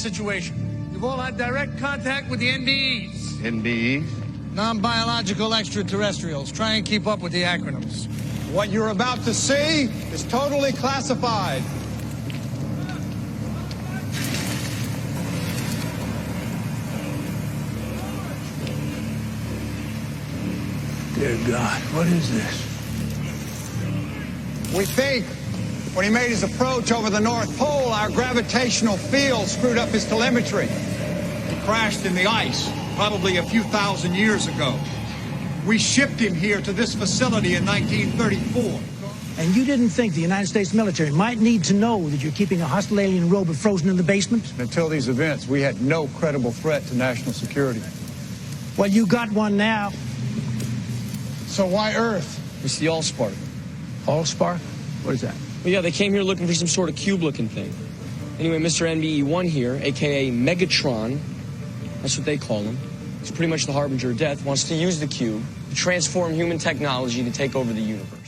situation. You've all had direct contact with the N.B.Es. N.B.E? Non-biological extraterrestrials. Try and keep up with the acronyms. What you're about to see is totally classified. Dear God, what is this? We think when he made his approach over the North Pole, our gravitational field screwed up his telemetry. He crashed in the ice, probably a few thousand years ago. We shipped him here to this facility in 1934. And you didn't think the United States military might need to know that you're keeping a hostile alien robot frozen in the basement? Until these events, we had no credible threat to national security. Well, you got one now. So why Earth? It's the Allspark. Allspark? What is that? Well, yeah, they came here looking for some sort of cube-looking thing. Anyway, Mr. N.B.E. here, a.k.a. Megatron, that's what they call him. He's pretty much the harbinger of death, wants to use the cube to transform human technology to take over the universe.